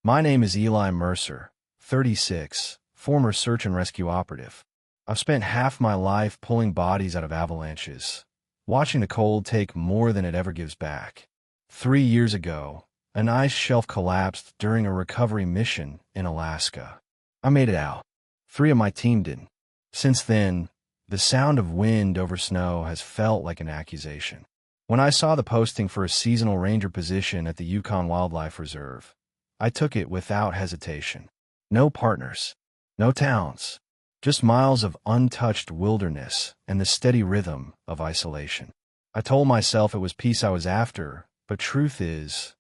My name is Eli Mercer, 36, former search and rescue operative. I've spent half my life pulling bodies out of avalanches, watching the cold take more than it ever gives back. 3 years ago, an ice shelf collapsed during a recovery mission in Alaska. I made it out. 3 of my team didn't. Since then, the sound of wind over snow has felt like an accusation. When I saw the posting for a seasonal ranger position at the Yukon Wildlife Reserve, I took it without hesitation. No partners, no towns, just miles of untouched wilderness and the steady rhythm of isolation. I told myself it was peace I was after, but truth is,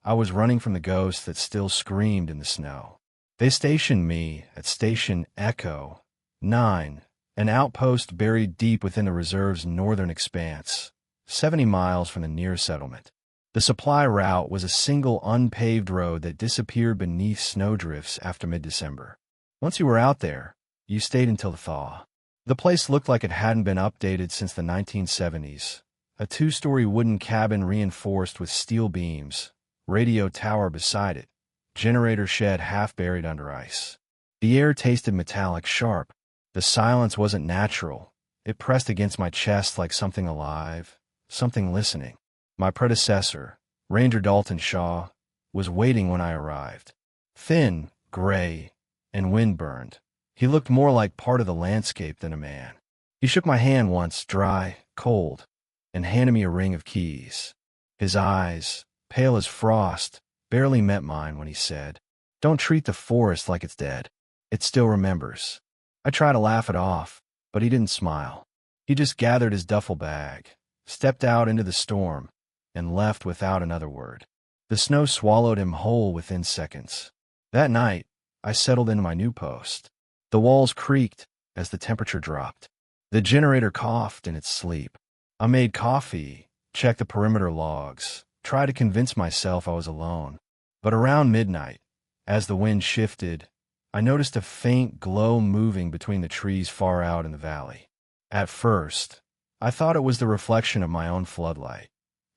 I was running from the ghosts that still screamed in the snow. They stationed me at Station Echo 9, an outpost buried deep within the reserve's northern expanse, 70 miles from the nearest settlement. The supply route was a single unpaved road that disappeared beneath snowdrifts after mid-December. Once you were out there, you stayed until the thaw. The place looked like it hadn't been updated since the 1970s. A 2-story wooden cabin reinforced with steel beams, radio tower beside it, generator shed half buried under ice. The air tasted metallic sharp. The silence wasn't natural. It pressed against my chest like something alive, something listening. My predecessor, Ranger Dalton Shaw, was waiting when I arrived. Thin, gray, and wind-burned, he looked more like part of the landscape than a man. He shook my hand once, dry, cold, and handed me a ring of keys. His eyes, pale as frost, barely met mine when he said, "Don't treat the forest like it's dead. It still remembers." I tried to laugh it off, but he didn't smile. He just gathered his duffel bag, stepped out into the storm, and left without another word. The snow swallowed him whole within seconds. That night, I settled into my new post. The walls creaked as the temperature dropped. The generator coughed in its sleep. I made coffee, checked the perimeter logs, tried to convince myself I was alone. But around midnight, as the wind shifted, I noticed a faint glow moving between the trees far out in the valley. At first, I thought it was the reflection of my own floodlight,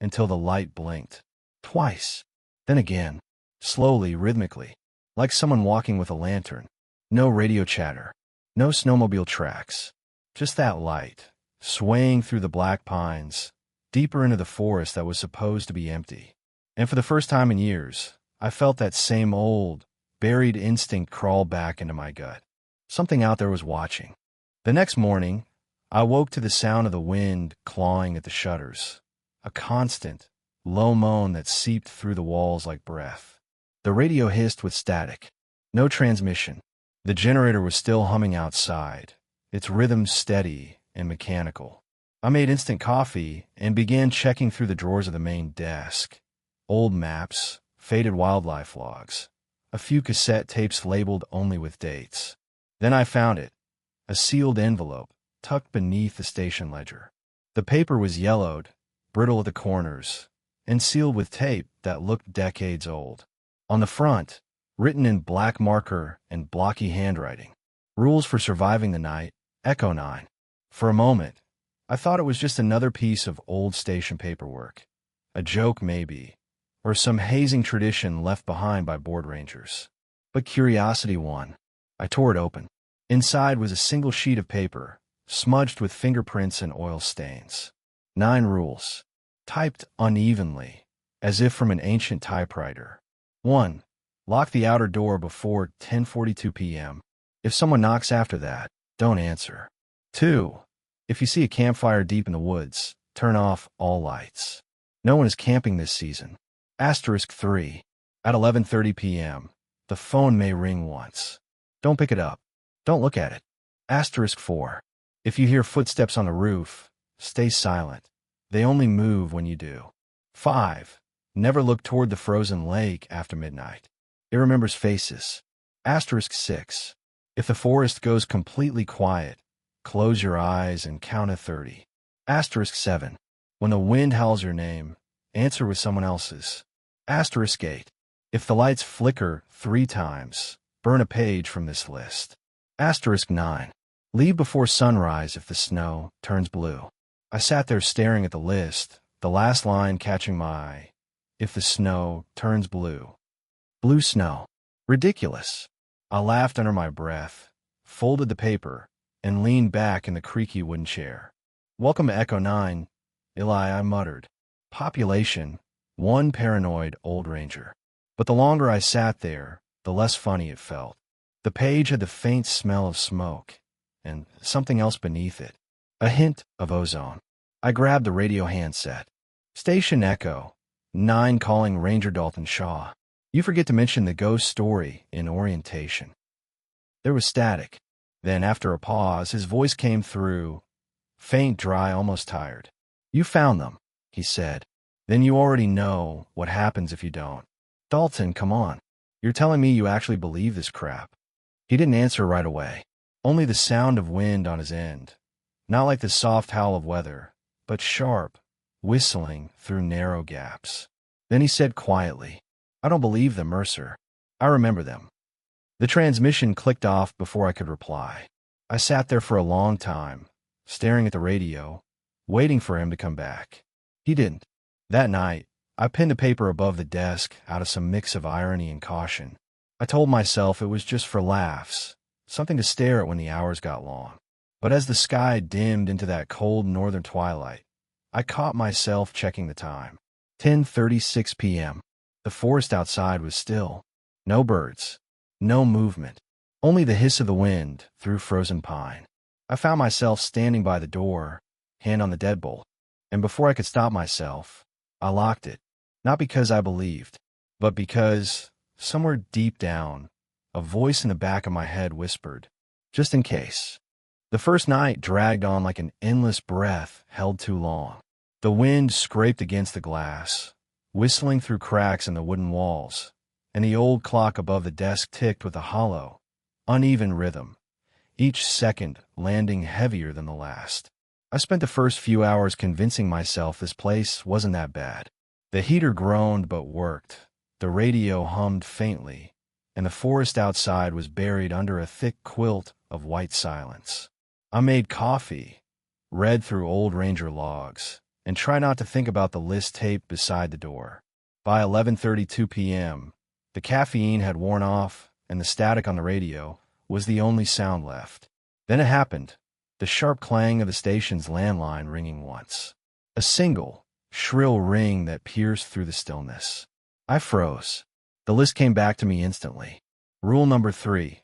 until the light blinked. Twice. Then again, slowly, rhythmically, like someone walking with a lantern. No radio chatter, no snowmobile tracks, just that light, swaying through the black pines, deeper into the forest that was supposed to be empty. And for the first time in years, I felt that same old, buried instinct crawl back into my gut. Something out there was watching. The next morning, I woke to the sound of the wind clawing at the shutters, a constant, low moan that seeped through the walls like breath. The radio hissed with static. No transmission. The generator was still humming outside, its rhythm steady and mechanical. I made instant coffee and began checking through the drawers of the main desk. Old maps, faded wildlife logs, a few cassette tapes labeled only with dates. Then I found it, a sealed envelope tucked beneath the station ledger. The paper was yellowed, brittle at the corners, and sealed with tape that looked decades old. On the front, written in black marker and blocky handwriting, "Rules for surviving the night, Echo 9. For a moment, I thought it was just another piece of old station paperwork. A joke, maybe, or some hazing tradition left behind by bored rangers. But curiosity won. I tore it open. Inside was a single sheet of paper, smudged with fingerprints and oil stains. 9 rules, typed unevenly, as if from an ancient typewriter. 1. Lock the outer door before 10:42 p.m. If someone knocks after that, don't answer. 2. If you see a campfire deep in the woods, turn off all lights. No one is camping this season. Asterisk 3. At 11:30 p.m., the phone may ring once. Don't pick it up. Don't look at it. Asterisk 4. If you hear footsteps on the roof, stay silent. They only move when you do. 5. Never look toward the frozen lake after midnight. It remembers faces. Asterisk 6. If the forest goes completely quiet, close your eyes and count to 30. Asterisk 7. When the wind howls your name, answer with someone else's. Asterisk 8. If the lights flicker 3 times, burn a page from this list. Asterisk 9. Leave before sunrise if the snow turns blue. I sat there staring at the list, the last line catching my eye. If the snow turns blue. Blue snow. Ridiculous. I laughed under my breath, folded the paper, and leaned back in the creaky wooden chair. Welcome to Echo 9, Eli, I muttered. Population, one paranoid old ranger. But the longer I sat there, the less funny it felt. The page had the faint smell of smoke, and something else beneath it. A hint of ozone. I grabbed the radio handset. Station Echo, 9 calling Ranger Dalton Shaw. You forget to mention the ghost story in orientation. There was static. Then, after a pause, his voice came through, faint, dry, almost tired. You found them, he said. Then you already know what happens if you don't. Dalton, come on. You're telling me you actually believe this crap? He didn't answer right away. Only the sound of wind on his end. Not like the soft howl of weather, but sharp, whistling through narrow gaps. Then he said quietly, I don't believe them, Mercer. I remember them. The transmission clicked off before I could reply. I sat there for a long time, staring at the radio, waiting for him to come back. He didn't. That night, I pinned a paper above the desk out of some mix of irony and caution. I told myself it was just for laughs, something to stare at when the hours got long. But as the sky dimmed into that cold northern twilight, I caught myself checking the time. 10:36 p.m. The forest outside was still. No birds. No movement. Only the hiss of the wind through frozen pine. I found myself standing by the door, hand on the deadbolt, and before I could stop myself, I locked it. Not because I believed, but because, somewhere deep down, a voice in the back of my head whispered, just in case. The first night dragged on like an endless breath held too long. The wind scraped against the glass, whistling through cracks in the wooden walls, and the old clock above the desk ticked with a hollow, uneven rhythm, each second landing heavier than the last. I spent the first few hours convincing myself this place wasn't that bad. The heater groaned but worked, the radio hummed faintly, and the forest outside was buried under a thick quilt of white silence. I made coffee, read through old ranger logs, and tried not to think about the list taped beside the door. By 11:32 p.m., the caffeine had worn off, and the static on the radio was the only sound left. Then it happened, the sharp clang of the station's landline ringing once. A single, shrill ring that pierced through the stillness. I froze. The list came back to me instantly. Rule number 3.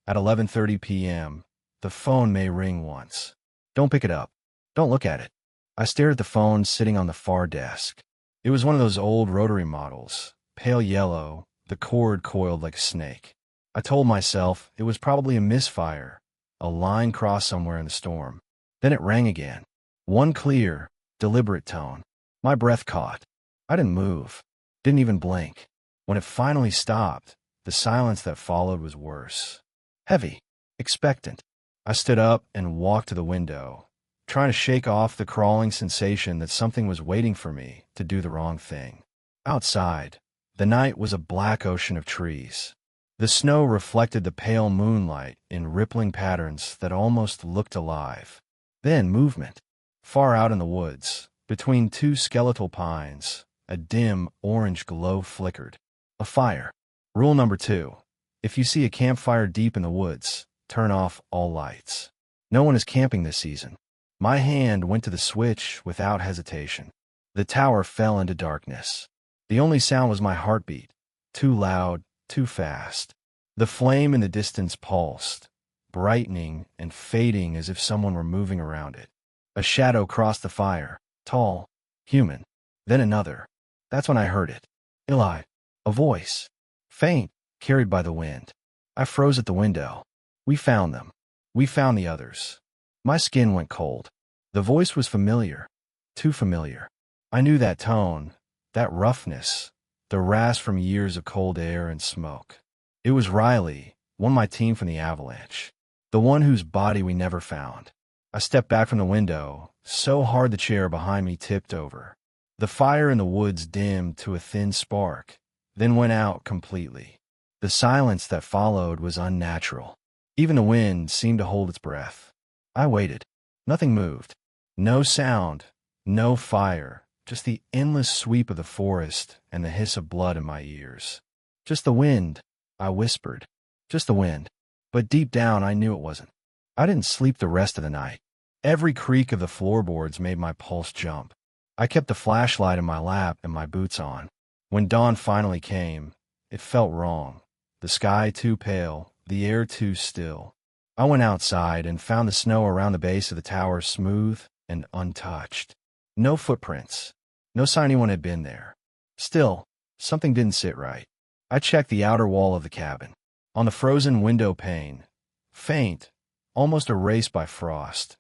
At 11:30 p.m., the phone may ring once. Don't pick it up. Don't look at it. I stared at the phone sitting on the far desk. It was one of those old rotary models, pale yellow, the cord coiled like a snake. I told myself it was probably a misfire, a line crossed somewhere in the storm. Then it rang again. One clear, deliberate tone. My breath caught. I didn't move, didn't even blink. When it finally stopped, the silence that followed was worse. Heavy, expectant. I stood up and walked to the window, trying to shake off the crawling sensation that something was waiting for me to do the wrong thing. Outside, the night was a black ocean of trees. The snow reflected the pale moonlight in rippling patterns that almost looked alive. Then movement. Far out in the woods, between two skeletal pines, a dim orange glow flickered. A fire. Rule number 2. If you see a campfire deep in the woods, turn off all lights. No one is camping this season. My hand went to the switch without hesitation. The tower fell into darkness. The only sound was my heartbeat, too loud, too fast. The flame in the distance pulsed, brightening and fading as if someone were moving around it. A shadow crossed the fire, tall, human. Then another. That's when I heard it. Eli. A voice. Faint, carried by the wind. I froze at the window. We found them. We found the others. My skin went cold. The voice was familiar. Too familiar. I knew that tone, that roughness, the rasp from years of cold air and smoke. It was Riley, one of my team from the avalanche. The one whose body we never found. I stepped back from the window, so hard the chair behind me tipped over. The fire in the woods dimmed to a thin spark, then went out completely. The silence that followed was unnatural. Even the wind seemed to hold its breath. I waited. Nothing moved. No sound, no fire, just the endless sweep of the forest and the hiss of blood in my ears. Just the wind, I whispered. Just the wind. But deep down, I knew it wasn't. I didn't sleep the rest of the night. Every creak of the floorboards made my pulse jump. I kept the flashlight in my lap and my boots on. When dawn finally came, it felt wrong. The sky too pale, the air too still. I went outside and found the snow around the base of the tower smooth and untouched. No footprints. No sign anyone had been there. Still, something didn't sit right. I checked the outer wall of the cabin. On the frozen window pane, faint, almost erased by frost,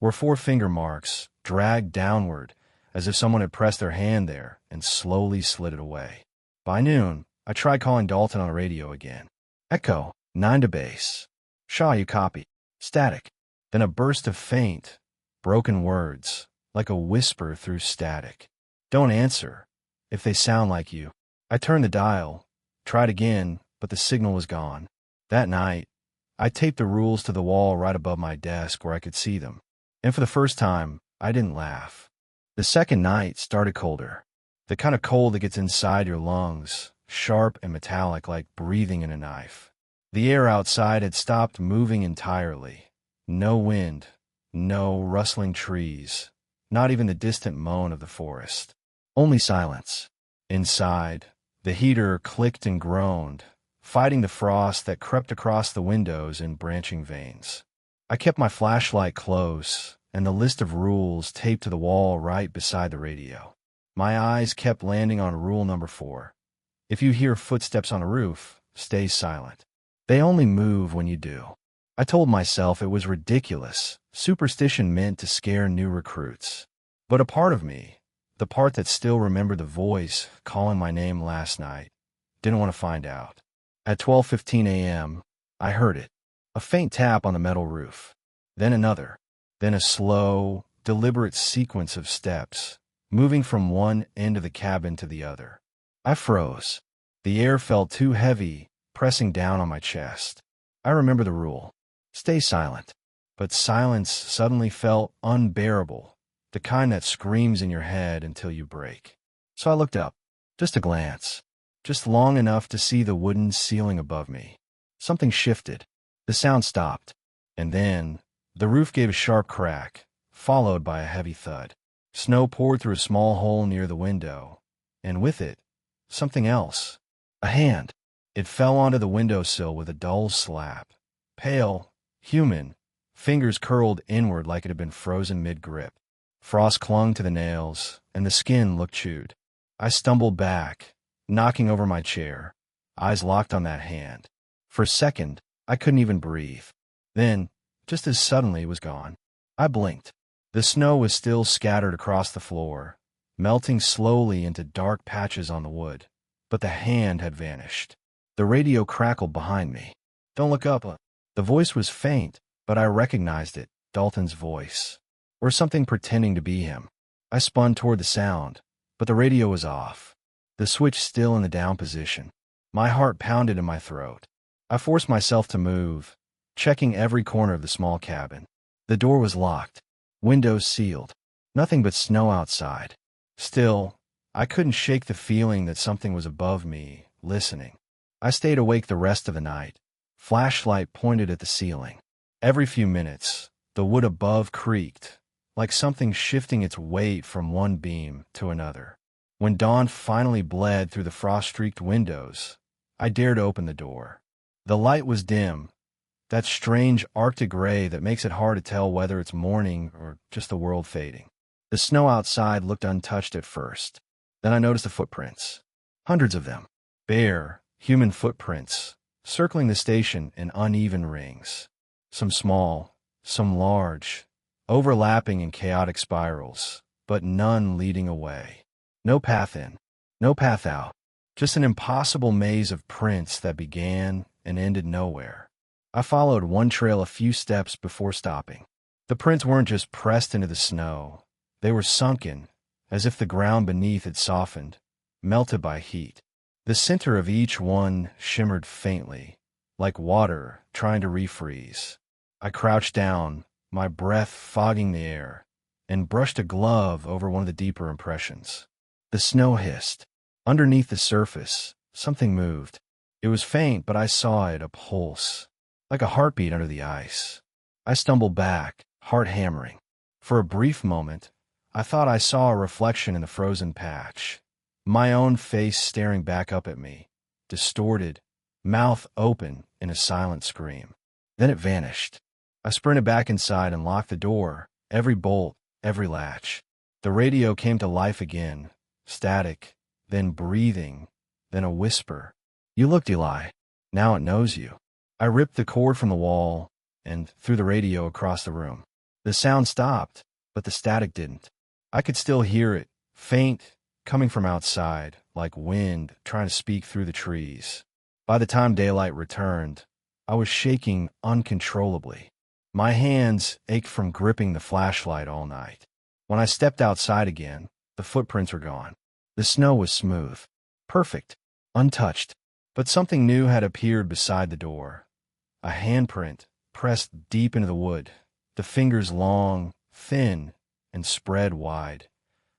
were 4 finger marks, dragged downward, as if someone had pressed their hand there and slowly slid it away. By noon, I tried calling Dalton on the radio again. Echo, 9 to base. Shaw, you copy. Static. Then a burst of faint, broken words, like a whisper through static. Don't answer, if they sound like you. I turned the dial, tried again, but the signal was gone. That night, I taped the rules to the wall right above my desk where I could see them. And for the first time, I didn't laugh. The second night started colder. The kind of cold that gets inside your lungs, sharp and metallic like breathing in a knife. The air outside had stopped moving entirely. No wind, no rustling trees, not even the distant moan of the forest. Only silence. Inside, the heater clicked and groaned, fighting the frost that crept across the windows in branching veins. I kept my flashlight close and the list of rules taped to the wall right beside the radio. My eyes kept landing on rule number 4. If you hear footsteps on a roof, stay silent. They only move when you do. I told myself it was ridiculous. Superstition meant to scare new recruits. But a part of me, the part that still remembered the voice calling my name last night, didn't want to find out. At 12:15 a.m., I heard it. A faint tap on the metal roof. Then another. Then a slow, deliberate sequence of steps, moving from one end of the cabin to the other. I froze. The air felt too heavy, pressing down on my chest. I remember the rule. Stay silent. But silence suddenly felt unbearable, the kind that screams in your head until you break. So I looked up. Just a glance. Just long enough to see the wooden ceiling above me. Something shifted. The sound stopped. And then, the roof gave a sharp crack, followed by a heavy thud. Snow poured through a small hole near the window, and with it, something else. A hand. It fell onto the windowsill with a dull slap. Pale, human, fingers curled inward like it had been frozen mid-grip. Frost clung to the nails, and the skin looked chewed. I stumbled back, knocking over my chair, eyes locked on that hand. For a second, I couldn't even breathe. Then, just as suddenly, it was gone. I blinked. The snow was still scattered across the floor, melting slowly into dark patches on the wood, but the hand had vanished. The radio crackled behind me. Don't look up. The voice was faint, but I recognized it, Dalton's voice. Or something pretending to be him. I spun toward the sound, but the radio was off. The switch still in the down position. My heart pounded in my throat. I forced myself to move, checking every corner of the small cabin. The door was locked, windows sealed, nothing but snow outside. Still, I couldn't shake the feeling that something was above me, listening. I stayed awake the rest of the night, flashlight pointed at the ceiling. Every few minutes, the wood above creaked, like something shifting its weight from one beam to another. When dawn finally bled through the frost-streaked windows, I dared open the door. The light was dim, that strange Arctic gray that makes it hard to tell whether it's morning or just the world fading. The snow outside looked untouched at first. Then I noticed the footprints. Hundreds of them. Bare, human footprints, circling the station in uneven rings. Some small, some large, overlapping in chaotic spirals, but none leading away. No path in, no path out. Just an impossible maze of prints that began and ended nowhere. I followed one trail a few steps before stopping. The prints weren't just pressed into the snow. They were sunken, as if the ground beneath had softened, melted by heat. The center of each one shimmered faintly, like water trying to refreeze. I crouched down, my breath fogging the air, and brushed a glove over one of the deeper impressions. The snow hissed. Underneath the surface, something moved. It was faint, but I saw it, a pulse, like a heartbeat under the ice. I stumbled back, heart hammering. For a brief moment, I thought I saw a reflection in the frozen patch. My own face staring back up at me, distorted, mouth open in a silent scream. Then it vanished. I sprinted back inside and locked the door, every bolt, every latch. The radio came to life again, static, then breathing, then a whisper. "You looked, Eli. Now it knows you." I ripped the cord from the wall and threw the radio across the room. The sound stopped, but the static didn't. I could still hear it, faint, coming from outside, like wind trying to speak through the trees. By the time daylight returned, I was shaking uncontrollably. My hands ached from gripping the flashlight all night. When I stepped outside again, the footprints were gone. The snow was smooth, perfect, untouched. But something new had appeared beside the door. A handprint pressed deep into the wood, the fingers long, thin, and spread wide,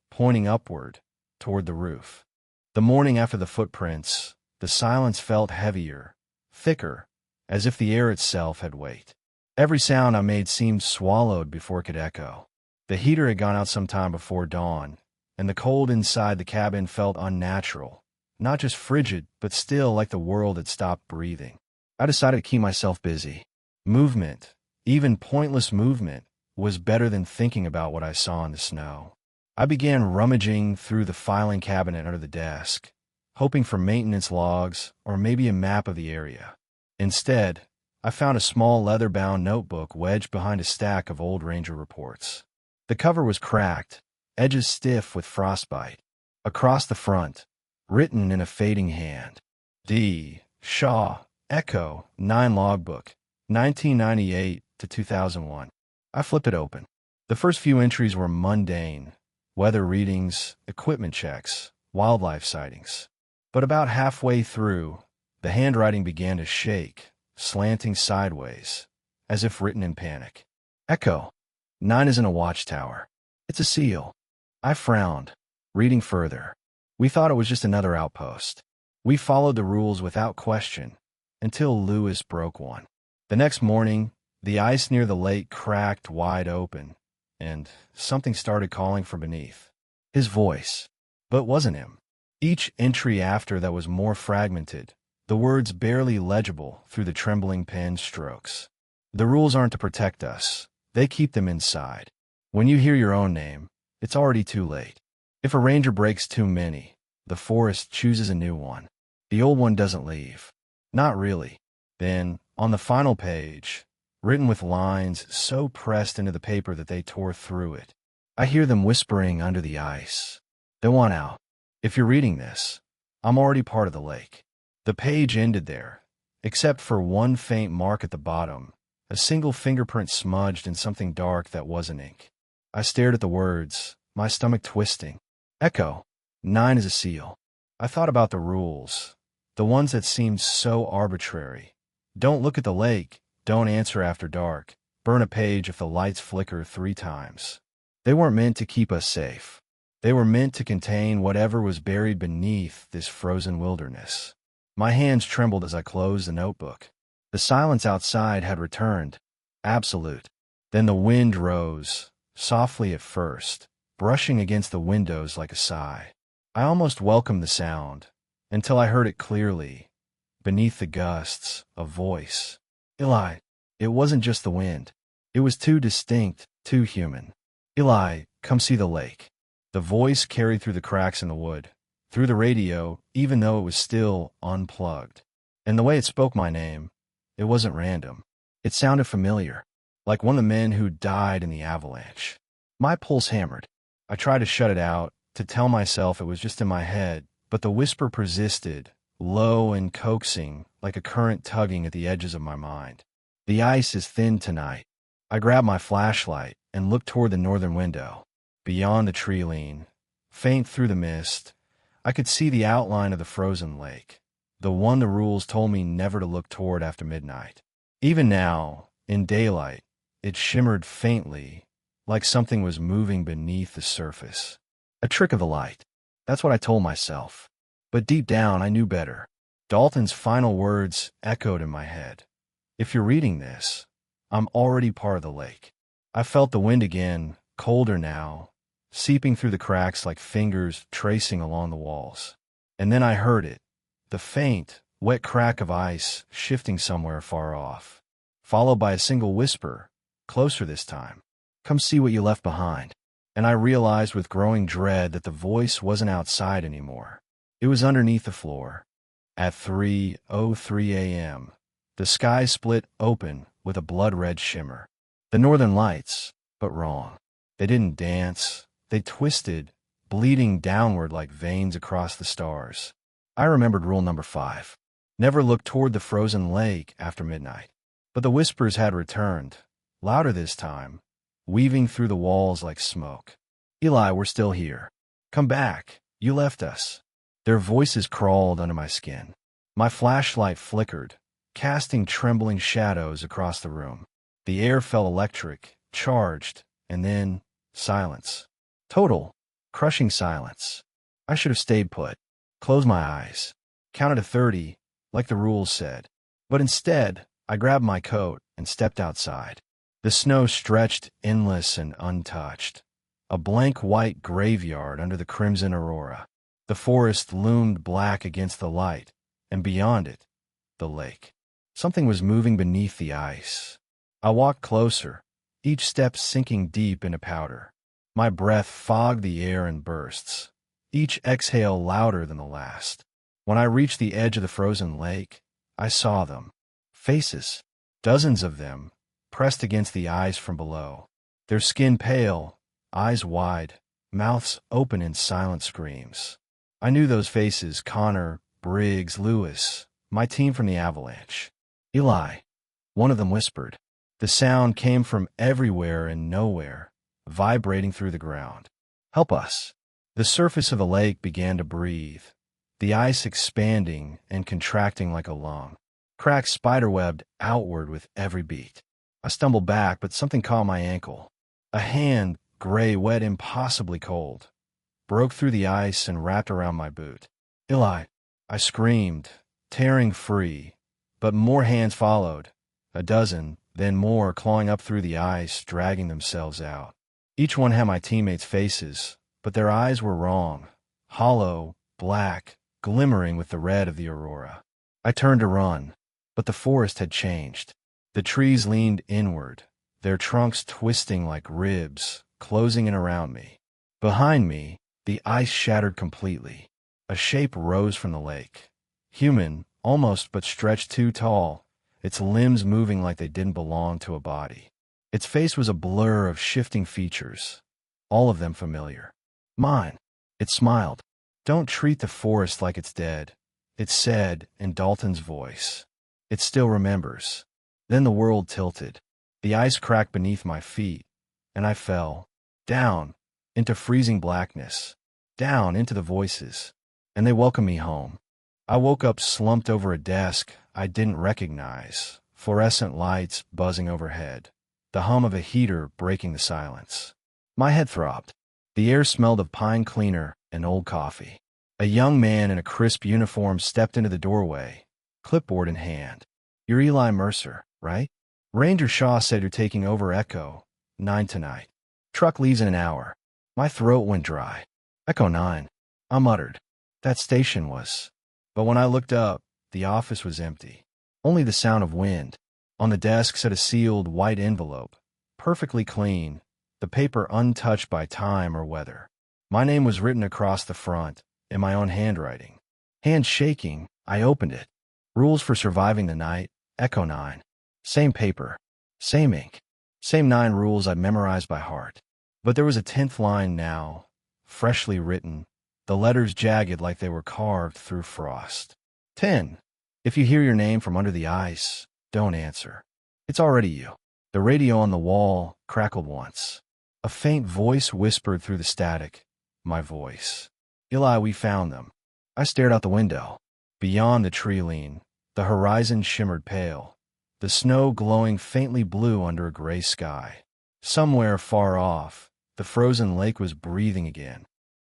pointing upward toward the roof. The morning after the footprints, the silence felt heavier, thicker, as if the air itself had weight. Every sound I made seemed swallowed before it could echo. The heater had gone out some time before dawn, and the cold inside the cabin felt unnatural. Not just frigid, but still like the world had stopped breathing. I decided to keep myself busy. Movement, even pointless movement, was better than thinking about what I saw in the snow. I began rummaging through the filing cabinet under the desk, hoping for maintenance logs or maybe a map of the area. Instead, I found a small leather-bound notebook wedged behind a stack of old ranger reports. The cover was cracked, edges stiff with frostbite. Across the front, written in a fading hand, D. Shaw, Echo, 9 Logbook, 1998 to 2001. I flipped it open. The first few entries were mundane, weather readings, equipment checks, wildlife sightings. But about halfway through, the handwriting began to shake, slanting sideways, as if written in panic. Echo, 9 isn't a watchtower. It's a seal. I frowned, reading further. We thought it was just another outpost. We followed the rules without question, until Lewis broke one. The next morning, the ice near the lake cracked wide open, and something started calling from beneath. His voice. But it wasn't him. Each entry after that was more fragmented, the words barely legible through the trembling pen strokes. The rules aren't to protect us. They keep them inside. When you hear your own name, it's already too late. If a ranger breaks too many, the forest chooses a new one. The old one doesn't leave. Not really. Then, on the final page, written with lines so pressed into the paper that they tore through it, I hear them whispering under the ice. They want out. If you're reading this, I'm already part of the lake. The page ended there, except for one faint mark at the bottom, a single fingerprint smudged in something dark that wasn't ink. I stared at the words, my stomach twisting. Echo, 9 is a seal. I thought about the rules, the ones that seemed so arbitrary. Don't look at the lake, don't answer after dark, burn a page if the lights flicker 3 times. They weren't meant to keep us safe. They were meant to contain whatever was buried beneath this frozen wilderness. My hands trembled as I closed the notebook. The silence outside had returned, absolute. Then the wind rose, softly at first, brushing against the windows like a sigh. I almost welcomed the sound, until I heard it clearly. Beneath the gusts, a voice. Eli. It wasn't just the wind. It was too distinct, too human. Eli, come see the lake. The voice carried through the cracks in the wood, through the radio, even though it was still unplugged. And the way it spoke my name, it wasn't random. It sounded familiar, like one of the men who died in the avalanche. My pulse hammered. I tried to shut it out, to tell myself it was just in my head, but the whisper persisted, low and coaxing, like a current tugging at the edges of my mind. The ice is thin tonight. I grabbed my flashlight and looked toward the northern window. Beyond the tree lean, faint through the mist, I could see the outline of the frozen lake, the one the rules told me never to look toward after midnight. Even now, in daylight, it shimmered faintly, like something was moving beneath the surface. A trick of the light. That's what I told myself. But deep down, I knew better. Dalton's final words echoed in my head. If you're reading this, I'm already part of the lake. I felt the wind again, colder now, seeping through the cracks like fingers tracing along the walls. And then I heard it, the faint, wet crack of ice shifting somewhere far off, followed by a single whisper, closer this time. Come see what you left behind. And I realized with growing dread that the voice wasn't outside anymore. It was underneath the floor. At 3:03 a.m., the sky split open with a blood-red shimmer. The northern lights, but wrong. They didn't dance. They twisted, bleeding downward like veins across the stars. I remembered rule number 5. Never look toward the frozen lake after midnight. But the whispers had returned, louder this time, weaving through the walls like smoke. Eli, we're still here. Come back. You left us. Their voices crawled under my skin. My flashlight flickered, casting trembling shadows across the room. The air felt electric, charged, and then silence. Total, crushing silence. I should have stayed put. Closed my eyes. Counted to 30, like the rules said. But instead, I grabbed my coat and stepped outside. The snow stretched endless and untouched. A blank white graveyard under the crimson aurora. The forest loomed black against the light, and beyond it, the lake. Something was moving beneath the ice. I walked closer, each step sinking deep into powder. My breath fogged the air in bursts, each exhale louder than the last. When I reached the edge of the frozen lake, I saw them. Faces, dozens of them, pressed against the ice from below. Their skin pale, eyes wide, mouths open in silent screams. I knew those faces: Connor, Briggs, Lewis, my team from the Avalanche. Eli, one of them whispered. The sound came from everywhere and nowhere, vibrating through the ground. Help us. The surface of the lake began to breathe, the ice expanding and contracting like a lung. Cracks spiderwebbed outward with every beat. I stumbled back, but something caught my ankle. A hand, gray, wet, impossibly cold, broke through the ice and wrapped around my boot. Eli, I screamed, tearing free, but more hands followed, a dozen, then more, clawing up through the ice, dragging themselves out. Each one had my teammates' faces, but their eyes were wrong, hollow, black, glimmering with the red of the aurora. I turned to run, but the forest had changed. The trees leaned inward, their trunks twisting like ribs, closing in around me. Behind me, the ice shattered completely. A shape rose from the lake. Human, almost, but stretched too tall, its limbs moving like they didn't belong to a body. Its face was a blur of shifting features, all of them familiar. Mine. It smiled. Don't treat the forest like it's dead, it said in Dalton's voice. It still remembers. Then the world tilted. The ice cracked beneath my feet, and I fell. Down, into freezing blackness. Down, into the voices. And they welcomed me home. I woke up slumped over a desk I didn't recognize, fluorescent lights buzzing overhead, the hum of a heater breaking the silence. My head throbbed. The air smelled of pine cleaner and old coffee. A young man in a crisp uniform stepped into the doorway, clipboard in hand. You're Eli Mercer, right? Ranger Shaw said you're taking over Echo 9 tonight. Truck leaves in an hour. My throat went dry. Echo 9. I muttered. That station was. But when I looked up, the office was empty. Only the sound of wind. On the desk sat a sealed white envelope, perfectly clean, the paper untouched by time or weather. My name was written across the front, in my own handwriting. Hand shaking, I opened it. Rules for surviving the night, Echo 9. Same paper, same ink, same 9 rules I'd memorized by heart. But there was a 10th line now, freshly written, the letters jagged like they were carved through frost. 10. If you hear your name from under the ice, don't answer. It's already you. The radio on the wall crackled once. A faint voice whispered through the static. My voice. Eli, we found them. I stared out the window. Beyond the tree lean, the horizon shimmered pale, the snow glowing faintly blue under a gray sky. Somewhere far off, the frozen lake was breathing again.